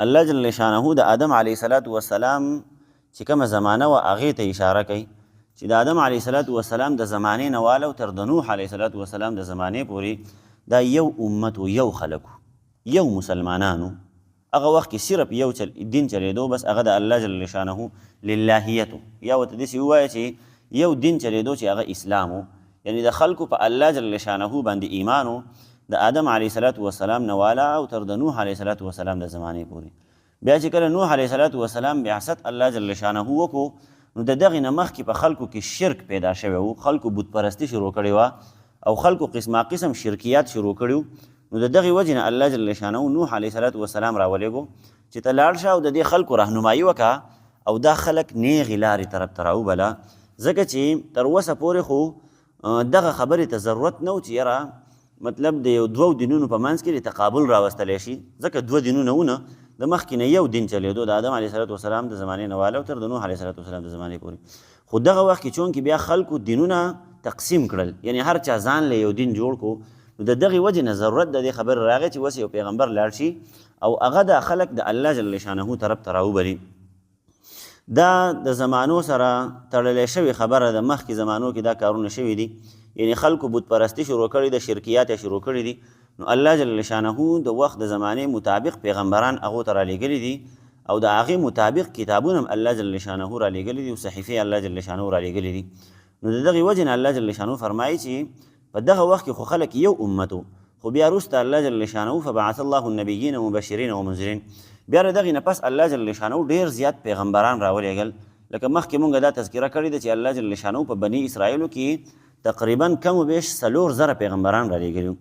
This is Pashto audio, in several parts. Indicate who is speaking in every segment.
Speaker 1: الله جل شانه د آدم علیه السلام چې کومه زمانه وه هغې ته اشاره کوي چې د آدم علیه السلام د زمانې نه واله تر د نوح علیه السلام د زمانې پورې دا یو امت و یو خلک یو مسلمانانو. هغه وخت کې صرف یو دین چلیدو، بس هغه د الله جل شانه للهیت یا ورته داسې ووایه چې یو دین چلیدو چې هغه اسلام و، یعنی د خلکو په الله جل شانه باندې ایمان و د آدم علیه السلام نه واله او تر د نوح علیه السلام د زمانې پورې. بیا چې کله نوح علیه السلام بعثت الله جل شانه وکړو نو د دغې نه مخکې په خلکو کې شرک پیدا شوی و، خلکو بت پرستي شروع کړې وه او خلکو قسمه قسم شرکیات شروع کړي. نو د دغې وجې نه الله جل شانه نوح علیه السلام راولېږو چې ته لاړ شه او د دې خلکو رهنمایي وکړه او دا خلک نیغې لارې طرف ته راوبله، ځکه چې تر اوسه پورې خو دغه خبرې ته ضرورت نه و چې یاره مطلب د یو دوو دینونو په منځ کې د تقابل راوستلی شي، ځکه دوه دینونه ونه د مخکې نه یو دین چلیدو د آدم علیه السلام د زمانې نه واله او تر د نوح علیه السلام د زمانې پورې. خو دغه وخت کې چونکې بیا خلکو دینونه تقسیم کړل، یعنی هر چا ځان له یو دین جوړ کو، نو د دغې وجې نه ضرورت د دې خبرې راغی چې اوس یو پیغمبر لاړ شي او هغه د خلک د الله جل شانه طرف ته راوبلي. دا د زمانو سره تړلی شوې خبره ده، مخکې زمانو کې دا کارونه شوي دي، یعنی خلکو بت پرستی شروع کړي د شرکیات شروع کړي دي. نو الله جل شانه د وخت د زمانې مطابق پیغمبران هغو ته رالیږلي دي او د هغې مطابق کتابونه هم الله جل شانه رالیږلي دي او صحیفې الله جل شانه رالیږلي دي. نو د دغې وجې نه الله جل شانه فرمایي چې په دغه وخت کې خو خلک یو امت و، خو بیا وروسته الله جل شانه فبعث الله النبیین مبشرین ومنذرین، بیا د دغې نه پس الله جل شانه ډېر زیات پیغمبران راولېږل. لکه مخکې مونږ دا تذکره کړې ده چې الله جل شانه په بني اسرائیلو کې تقریبا کم و بیش 4,000 پیغمبران رالیږلي.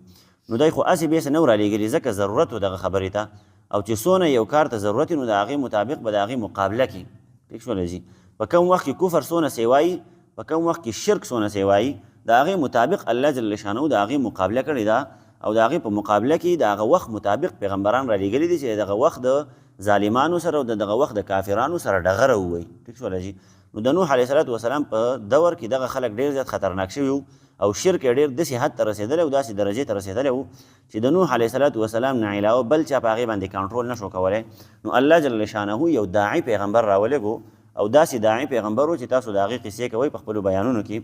Speaker 1: نو دی خو هسې بېسې نه و رالیږلي ځکه ضرورت و دغه خبرې ته، او چې څونه یو کار ته ضرورت نو د هغې مطابق به د هغې مقابله کې ټیک شولی شي. په کوم وخت کې کفر څونه سیوایي، په کوم وخت کې شرک څونه سیوایي، د هغې مطابق الله جل شانه د هغې مقابله کړې ده او د هغې په مقابله کې د هغه وخت مطابق پیغمبران رالیږلي دي چې دغه وخت د ظالمانو سره او دغه وخت د کافرانو سره ډغره ووایي ټیک شولی شي. نو د نوح علیه السلام په دور کې دغه خلک ډېر زیات خطرناک شوي وو او شرک یې ډېر داسې حد ته رسېدلی او داسې درجې ته رسېدلی وو چې د نوح علیه السلام نه علاوه بل چا په هغې باندې کنټرول نه شو کولی. نو الله جل شانه یو داعي پیغمبر راولېږو او داسې داعي پیغمبر و چې تاسو د هغې قصې کوئ په خپلو بیانونو کې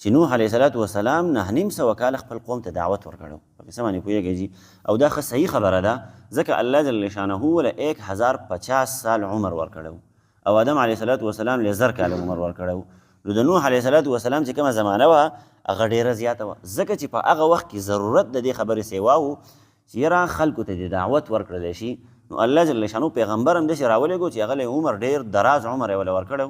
Speaker 1: چې نوح علیه السلام 9.5 کاله خپل قوم ته دعوت ورکړو. په قصه باندې پوهېږئ جي، او دا ښه صحیح خبره ده ځکه الله جل شانه وله 1050 سال عمر ورکړو او آدم علیه السلام له 1000 کاله عمر ورکړو. نو د نوح علیه السلام چې کومه زمانه وه هغه ډېره زیاته وه، ځکه چې په هغه وخت کې ضرورت د دې خبرې سیوا و چې یاره خلکو ته د دعوت ورکړلی شي. نو الله جل شانه پیغمبر هم داسې راولېږو چې هغه له عمر ډېر دراز عمر یې وله ورکړی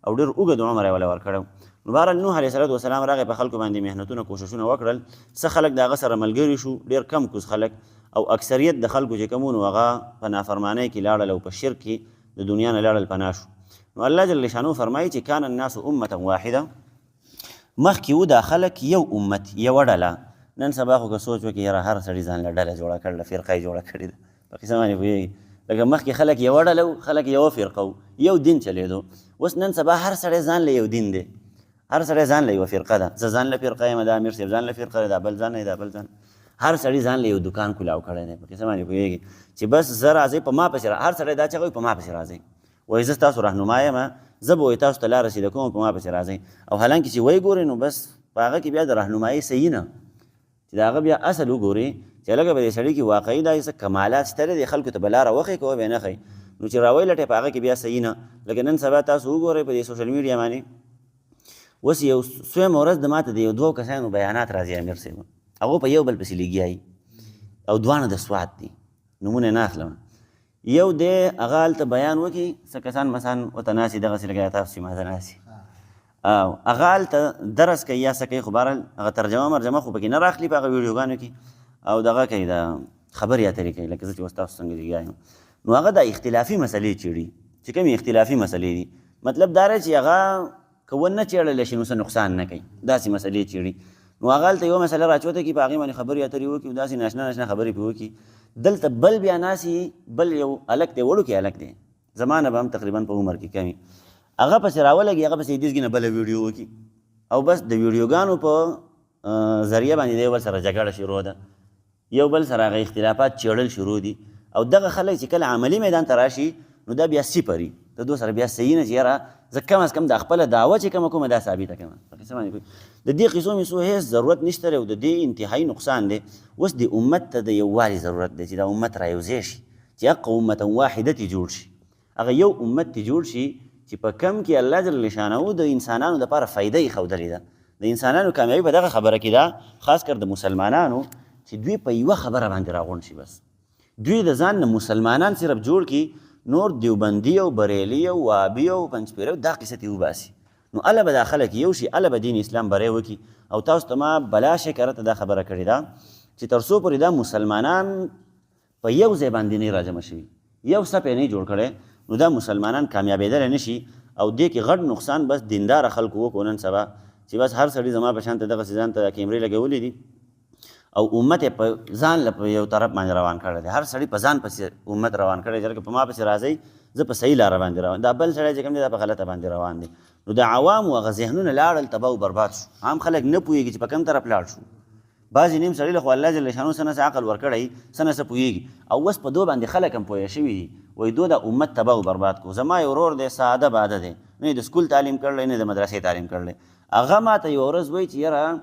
Speaker 1: او ډېر اوږد عمر یې وله ورکړی. نو بهرحال نوح علیه السلام راغی په خلکو باندې محنتونه کوششونه وکړل، څه خلک د هغه سره ملګري شو، ډېر کم کوز خلک، او اکثریت د خلکو چې کوم نو هغه په نافرمانۍ کې لاړل او په شرک کې د دنیا نه لاړل پناه شو. نو الله جل شانه فرمایي چې کان الناس امة واحده، مخکې و دا خلک یو امت یوه ډله. نن سبا خو که سوچ وکړي یاره هر سړي ځان له ډله جوړه کړله، فرقه یې جوړه کړې ده. په قصه باندې پوهېږي لکه مخکې خلک یوه ډله و، خلک یوه فرقه و، یو دین چلېدو. اوس نن سبا هر سړی ځان له یو دین دی، هر سړی ځان له یوه فرقه ده، زه ځان له فرقه یم، دا امیر صاحب ځان له فرقه دی، دا بل ځان دی، دا بل ځان. هر سړي ځان له یو دکان کولاو کړی دی. په قصه باندې پوهېږي چې بس زه راځئ په ما پسې هر سړی دا چغوي په ما پسې راځئ، وایي زه ستاسو رهنما یم، زه به وایي تاسو ته لاره سیده کوم په ما پسې راځئ. او حالانکې چې وایي ګورئ نو بس په هغه کې بیا د رهنمایي صحیح نه، چې د هغه بیا اصل وګورئ چې لکه په دې سړي کې واقعي دا څه کمالات شته دی، خلکو ته به لاره وښیي که وبې نه ښیي، نو چې راوی لټئ په هغه کې بیا صحیح نه. لکه نن سبا تاسو وګورئ په دې سوشل میډیا باندې اوس یو سویمه ورځ د ماته د یو 2 کسانو بیانات راځي امیر صاحب، هغو په یو بل پسې لګیایي او دوانه د سوات دي، نومونه یې نه اخلم. یو دی هغه هلته بیان وکړي، څه کسان مثلا ورته ناستي دغسې لکه تاسو چې ماته ناستي، او هغه هلته درس کوي یا څه کوي، خو بهرحال هغه ترجمه مرجمه خو پکې نه راخلي په هغه ویډیوګانو کې، او دغه کوي د خبرې اترې کوي لکه زه چې اوس تاسو څنګه لګیا یم. نو هغه د اختلافي مسلې چیړي چې کومې اختلافي مسلې دي، مطلب دا دی چې هغه که ونه چیړلی شي نو څه نقصان نه کوي، داسې مسلې چیړي. نو هغه هلته یوه مسله راچوته کړي، په هغې باندې خبرې اترې وکړي او داسې ناشنا ناشنا خبرې پرې وکړي. دلته بل بیا ناسي، بل یو هلک دی، وړوکی هلک دی، زما نه به هم تقریبا په عمر کې کم وي، هغه پسې راولګي، هغه پسې دېسګي نه بله ویډیو وکړي او بس د ویډیوګانو په ذریعه باندې د یو بل سره جګړه شروع ده، یو بل سره هغه اختلافات چیړل شروع دي. او دغه خلک چې کله عملي میدان ته راشي نو دا بیا صفري د دوی سره بیا صحیح نه چې یاره زه کم از کم د خپله دعوه چې کومه کومه دا ثابته کړم په قصه باندې د دې قصو مې هیڅ ضرورت نشته دی او د دې انتهایي نقصان دی اوس د امت ته د یووالي ضرورت دی چې دا امت رایوځای شي چې حق امت واحده تی جوړ شي هغه یو امت تی جوړ شي چې په کم کې الله جل شانه د انسانانو لپاره فایده یې ښودلې ده د انسانانو کامیابي په دغه خبره کې ده خاص کر د مسلمانانو چې دوی په یوه خبره باندې راغونډ شي بس دوی د ځان نه مسلمانان صرف جوړ کړي نور دیوبندي او بریلي او وهابي او پنجپیره دا قصه ترې وباسي نو هله به دا خلک یو شي هله به دین اسلام بری وکړي او تاسو ته ما بلا شکره ته دا خبره کړې ده چې تر څو پورې دا مسلمانان په یو ځای باندې نه راجمع شوي یو صف یې نه جوړ کړی نو دا مسلمانان کامیابېدلی نه شي او دې کې غټ نقصان بس دینداره خلکو وکړو نن سبا چې بس هر سړي زما په شان ته دغسې ځان ته کیمرې لګولې دي او امت په ځان له یو طرف باندې روان کړی دی هر سړي په ځان پسې امت روان کړی دی په ما پسې راځئ زه په صحیح لاره باندې روان دا بل سړی چې کوم دی دا په غلطه باندې روان دی نو د عوامو هغه ذهنونه لاړل تباه او برباد شو عام خلک نه پوهېږي چې په کوم طرف لاړ شو بعضې نیم سړي له خو الله جل شانو څه نه څه عقل ورکړی څه نه څه پوهېږي او اوس په دو باندې خلک هم پوهه شوي دي وایي دو د امت تباه او برباد کو زما یو ورور دی ساده باده دی نه د سکول تعلیم کړلی نه د مدرسې تعلیم کړلی هغه ماته یوه ورځ وایي چې یاره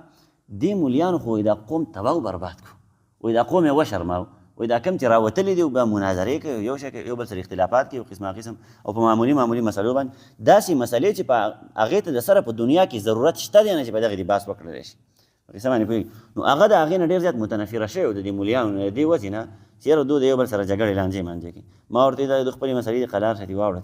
Speaker 1: دې مولیانو خو دا قوم تباه او برباد کو وایي دا قوم یې وشرماو وایي دا کوم چې راوتلي دي بیا مناظرې کوي یو بل سره اختلافات کوي قسمه قسم او په معمولي مسلو باندې داسې مسلې چې په هغې ته د سره په دنیا کې ضرورت شته دی نه چې په دغې دې بحث وکړلی شي په قصه باندې پوهېږي نو هغه د هغې نه ډېر زیات متنفره شوی و د دې مولیانو نه د دې وجې نه چې یاره دوی د یو بل سره جګړې لانجې مانجې کوي ما ورته ویل د خپلې مسلې د قلار شتې واوړه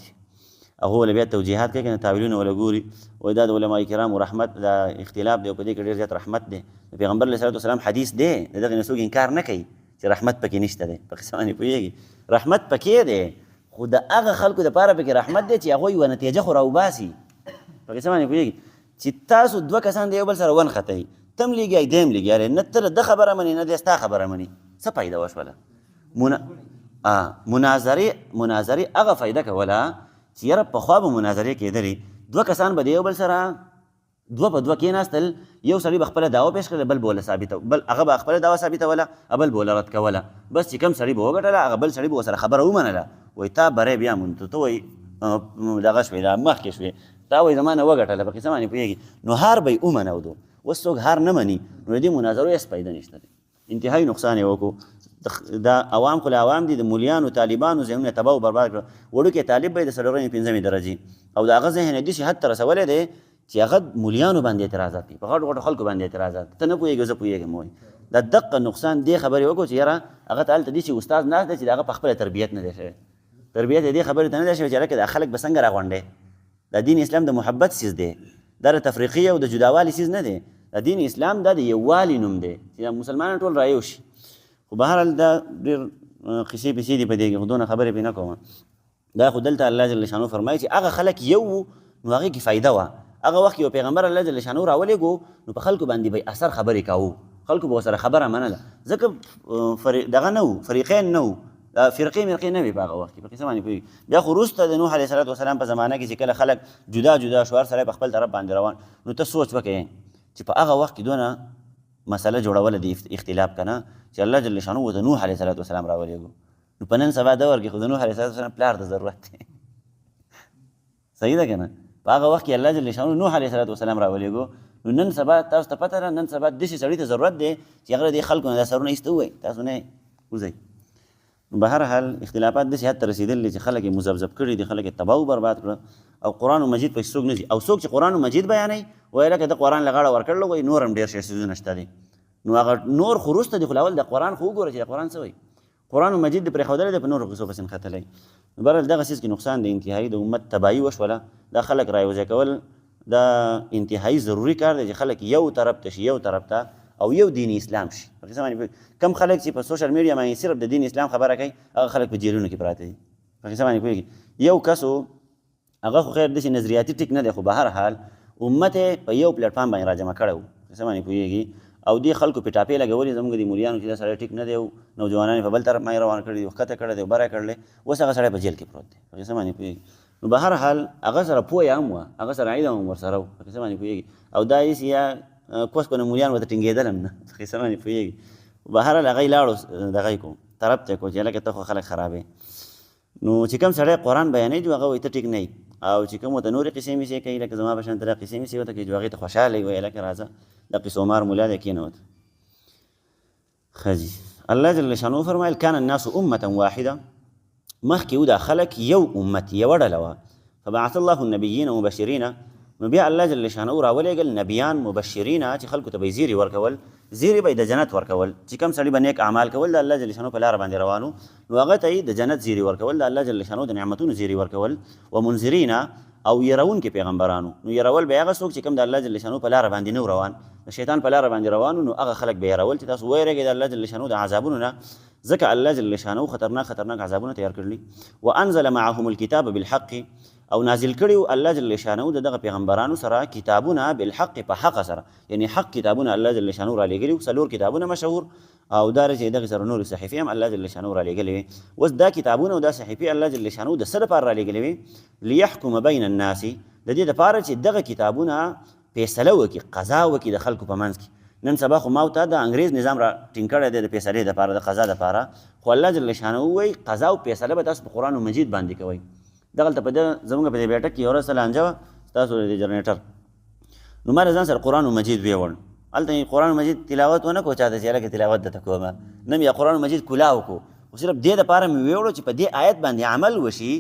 Speaker 1: هغه ول بیا توجیهات کوي کنه تعویلونه ولا ګوري وای دا د علماء کرام رحمت دا اختلاف دی او په دې کې ډېر زیات رحمت دی پیغمبر علیه الصلوة والسلام حدیث دی دغه نسوګ انکار نه کوي چې رحمت پکې نشته دی په قصه باندې پوهېږي رحمت پکې دی خو د هغه خلکو دپاره پکې رحمت دی چې هغوی یوه نتیجه خو راوباسي په قصه باندې پوهېږي چې تاسو دوه کسان د یو بل سره ونښتئ تم لګیای دیم لګیارې نه ته د خبره مني نه دی ستا خبره مني څه فایده وشوله مناظرې هغه فایده کوله چې یاره پخوا به مناظرې کېدلې دوه کسان به د یو بل سره دوه په دوه کېناستل یو سړي به خپله دعوه پیش کړله بل به ثابته بل هغه به خپله دعوه ثابتوله بل به رد کوله بس چې کوم سړي به وګټله هغه بل سړي به ورسره خبره ومنله وایي تا بری بیا مونته ته وایي دغه شوې دا مخکې شوې تا وایي زما نه وګټله په قصه باندې پوهېږي نو هار به یې ومنودو اوس څوک هار نه مني نو د دې مناظرو هېڅ فایده نشته دی انتهایي نقصان یې وکړو دا عوام خو عوام دي د مولیانو طالبانو ذهنونه تباه او برباد کړه وړوکی طالب به یې د څلورمې پنځمې درجې او د هغه ذهن یې داسې حد ته رسولی دی چې هغه مولیانو باندې اعتراضات کوي په غټو غټو خلکو باندې اعتراضات ته نه پوهېږې زه پوهېږم وایي دا دقه نقصان دې خبرې وکړو چې یاره هغه ته هلته داسې استاد ناست دی چې د هغه په خپله تربیت نه دی شوی تربیت یې دې خبرې ته نه دی شوی چې هلکه دا خلک به څنګه راغونډې دا دین اسلام د محبت څیز دی دا د تفریقي او د جداوالي څیز نه دی دا دین اسلام دا د یووالي نوم دی چې مسلمانان ټول رایو شي خو بهرحال دا ډېر قصې پسې دي په دې کې خو دونه خبرې پرې نه کوم دا خو دلته الله جل شانو فرمایي چې هغه خلک یو نو هغې کې فایده وه هغه وخت یو پیغمبر الله جل شانو راولېږو نو په خلکو باندې به اثر خبرې کوو خلکو به ورسره خبره منله ځکه دغه نه وو فریقین نه وو فرقې مرقې نه وي په هغه وخت کې په قصه باندې پوهېږي بیا خو وروسته د نوح علیه صلات وسلام په زمانه کې چې کله خلک جدا جدا شو هر سړی په خپل طرف باندې روان نو ته سوچ وکړې چې په هغه وخت کې دونه مسله جوړوله د اختلاف که نه چې الله جل شانو و د نوح علیه صلات وسلام راولېږو نو په نن سبا دور کې خو د نوح علیه صلات وسلام پلار د ضرورت دی صحیح ده که نه په هغه وخت کې الله جل شانو نوح علیه صلات وسلام راولېږو نو نن سبا تاسو ته پته ده نن سبا داسې سړي ته ضرورت دی چې هغه د خلکو نه دا سرونه ایسته ووایي تاسو نه وځئ نو به هر حال اختلافات داسې حد ته رسېدلي چې خلک یې مذبذب کړي دي خلک یې تباه و برباد کړه او قرآن مجید پسې څوک نه ځي او څوک چې قرآن مجید بیانوي وایي لکه د قرآن له غاړه ورکړلو وایي نور هم ډېر شی څیزونه شته دي نو هغه نور خو وروسته دي خو اول د قرآن خو وګوره چې د قرآن څه وایي قرآن مجید د پرېښودلی دی په نورو قصو پسې نښتلی نو بهرحال دغه څیز کې نقصان دی انتهایي د امت تباهي وشوله دا خلک رایوځای کول دا انتهایي ضروري کار دی چې خلک یو طرف ته شي یو طرف ته او یو دین اسلام شي په قصه باندې کم خلک چې په سوشل میډیا باندې صرف د دین اسلام خبره کوي هغه خلک په جیلونو کې پراته دي په قصه باندې پوهېږي یو کس هغه خو خیر داسې نظریاتي ټیک نه دی خو به هر حال امت یې په یو پلیټفارم باندې راجمع کړی و په قصه باندې پوهېږي او دې خلکو په ټاپې لګولې زموږ د مولیانو چې دا سړی ټیک نه دی او نوجوانان یې په بل طرف باندې روان کړي دي ښکته کړی دی او بره کړلی اوس هغه سړی په جیل کې پروت دی په قصه باندې پوهېږي نو به هر حال هغه سره پوهه هم وه هغه سره عید هم ورسره و په قصه باندې پوهېږي او دا هېڅ یا کوس کنه مولیان ورته ټینګېدل هم نه په قصه باندې پوهېږي به هر حال هغه یې لاړو دغه یې کوو طرف ته کو چې لکه ته خو خلک خرابې. نو چې کوم سړی قرآن بیانوي جو هغه وایي ته ټیک نه یي، او چې کوم ورته نورې قصې میسې کوي لکه زما په شان ته دا قصې میسې ورته کوي جو هغې ته خوشحاله وي، وایي لکه راځه د قصو مار مولا دی کېنوت. ښه جي الله جل شانو فرمایل کان الناس امة واحده، مخکې و دا خلک یو امت یوه ډله وه. فبعث الله النبیین مبشرین، نو بیا الله جل شانو راولېږل نبیان مبشرین چې خلکو ته به یې زیري ورکول، زیري به یې د جنت ورکول. چې کوم سړي به نیک اعمال کول د الله جل شانو په لاره باندې روانو نو هغه ته یې د جنت زیري ورکول، د الله جل شانو د نعمتونو زیري ورکول. ومنذرین او يرونکي پیغمبرانو، نو يرول به هغه څوک چې کوم د الله جل شانو په لاره باندې نه روان، د شیطان په لاره باندې روانو، نو هغه خلک به يرول چې تاسو ویریږئ د الله جل شانو د عذابونو نه، ځکه الله جل شانو خطرناک عذابونه تیار کړلي. وانزل معهم الكتاب بالحق، او نازل کړیو الله جل شانو دغه پیغمبرانو سره کتابونه بالحق په حق سره، یعنی حق کتابونه الله جل شانو را لېږلي، څلور کتابونه مشهور او دا چې دغه سره نور صحیفې هم الله جل شانو را لېږلې وي. اوس دا کتابونه او دا صحیفې الله جل شانو د څه لپاره را لېږلې وي؟ لیحکم بین الناس، د دې دپاره چې دغه کتابونه فیصله وکړي، قضا وکړي د خلکو په منځ کې. نن سبا خو ما ته د انګریز نظام را ټینګ کړی دی د فیصلې دپاره د قضا دپاره، خو الله جل شانو وایي قضا او فیصله به تاسو په قرآن مجید باندې کوئ. دغلته په زموږ په دې بیټک کې یو ورځ لانجه وه ستاسو د جنریټر، نو ما ځان سره قرآن مجید ویوړ، هلته قرآن مجید تلاوت ونه کړو چاته چې هلکه تلاوت درته کومه، نه مې قرآن مجید کلا وکړو، خو صرف دې دپاره مې ویوړو چې په دې آیت باندې عمل وشي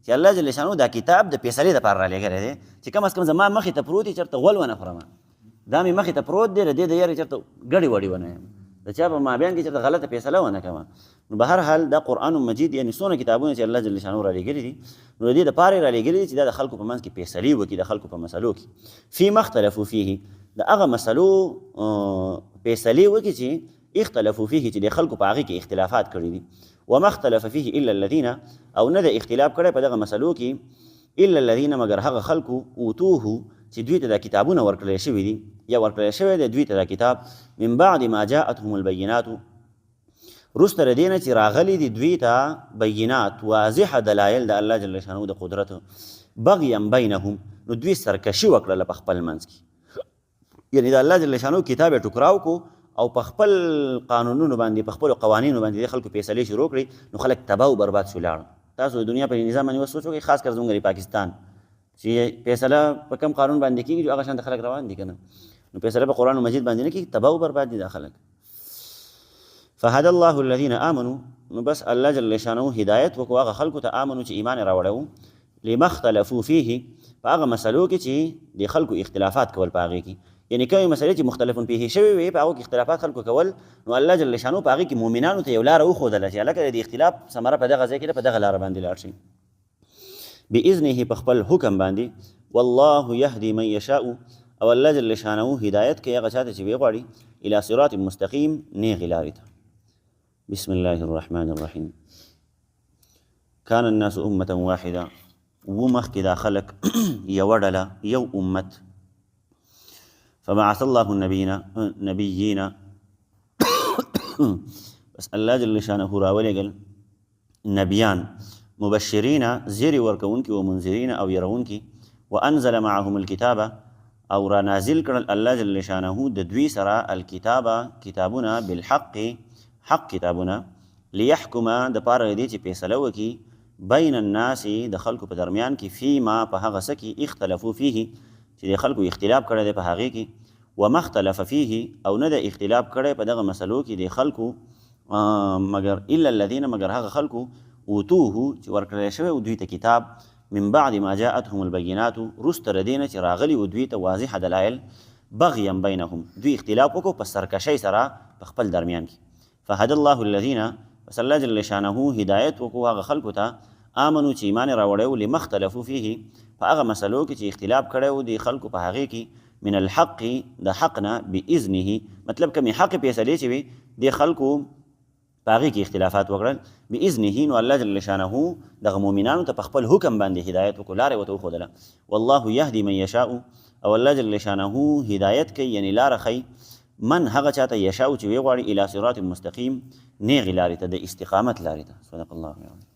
Speaker 1: چې الله جل شانو دا کتاب د فیصلې دپاره رالیږلی دی چې کم از کم زما مخې ته پروت یي چېرته غول ونه خورمه، دا مې مخې ته پروت دی د دې د یارې چېرته ګډې وډې ونه یم، د چا په مابین کې چېرته غلطه فیصله ونه کومه. نو به هر حال دا قرآن مجید یعنې څونه کتابونه چې الله جل شانو رالیږلي دي نو د دې دپاره یې رالیږلي دي چې دا د خلکو په منځ کې فیصلې وکړي، د خلکو په مسلو کې. فیما اختلفو فیه، د هغه مسلو فیصلې وکړي چې اختلفو فیه چې د خلکو په هغې کې اختلافات کړي دي. وما اختلف فیه الا الذین، او نه د اختلاف کړی په دغه مسلو کې الا الذین مګر هغه خلکو اوتوه چې دوی ته دا کتابونه ورکړلی شوي دي یا ورکړلی شوی دی دوی ته دا کتاب من بعد ما جاءتهم البینات، وروسته له دې نه چې راغلي دي دوی ته بینات واضحه دلایل د الله جل شانو د قدرت، بغیا بینهم، نو دوی سرکشي وکړله په خپل منځ کې، یعنې د الله جل شانو کتاب یې ټکراو کو او په خپل قانونونو باندې په خپلو قوانینو باندې د خلکو فیصلې شروع کړي، نو خلک تباه او برباد شو لاړ. تاسو د دنیا په نظام باندې اوس سوچ وکړئ، خاص کر زموږ پاکستان چې فیصله په کوم قانون باندې کېږي جو هغه شانته خلک روان دي که نه، نو فیصله په قرآن مجید باندې نه کېږي، تباه او برباد دي دا خلک. فهدى الله الذين آمنوا، نو بس الله جل شانه هدایت وکړو هغه خلکو ته آمنو چې ایمان یې راوړی، لما اختلفوا فیه، په هغه مسلو کې چې د خلکو اختلافات کول په هغې کې، یعنې کومې مسلې چې مختلفون فیه شوې وې په هغو کې اختلافات خلکو کول، نو الله جل شانو په هغې کې مؤمنانو ته یو لاره وښودله چې هلکه د اختلاف ثمره په دغه ځای کې ده، په دغه لاره باندې لاړ شئ بإذنه په خپل حکم باندې. والله یهدي من یشاء، او الله جل شانه هدایت کوي هغه چاته چې ویې غواړي الى صراط مستقیم، نیغې لارې ته. بسم الله الرحمن الرحیم. كان الناس أمة واحدة، ومخکې دا خلک یوه ډله یو امت. فبعث الله النبیین بس الله جل شانه راولېږل نبیان مبشرین زیرې ورکوونکي و منذرین او یرونکي. وانزل معهم الکتاب، او را نازل کړل الله جل شانه د دوی سره الکتابه کتابونه بالحق، حق کتابونه، لیحکمه د پاره دی چې فیصله وکړي بین الناس د خلکو په درمیان کې فیما په هغه څه کې اختلفو فیه چې د خلکو اختلاف کړی دی په هغې کې. وما اختلف فیه، او نه د اختلاف کړی په دغه مسلو کې د خلکو مګر الا الذین، مګر هغه خلکو اوتوه چې ورکړلی شوی و دوی ته کتاب من بعد ما جاءتهم البینات، وروسته له دې نه چې راغلي و دوی ته واضحه دلایل، بغیا بینهم، دوی اختلاف وکړو په سرکشۍ سره په خپل درمیان کې. فهدى الله الذین، پس الله جل شانه هدایت وکړو هغه خلکو ته آمنو چې ایمان یې راوړی و لما اختلفو فیه په هغه مسلو کې چې اختلاف کړی و د خلکو په هغې کې من الحق د حق نه بإذنه، مطلب کومې حق فیصلې چې وي د خلکو په هغې کې اختلافات وکړل بإذنه، نو الله جل شانه دغه مؤمنانو ته په خپل حکم باندې هدایت وکړو، لاره یې ورته وښودله. والله یهدي من یشاء، او الله جل شانه هدایت کوي یعنې لاره ښیي من هغه چاته یشاء چې ویې غواړي الى صراط مستقیم، نیغې لارې ته د استقامت لارې ته. صدق الله العظیم.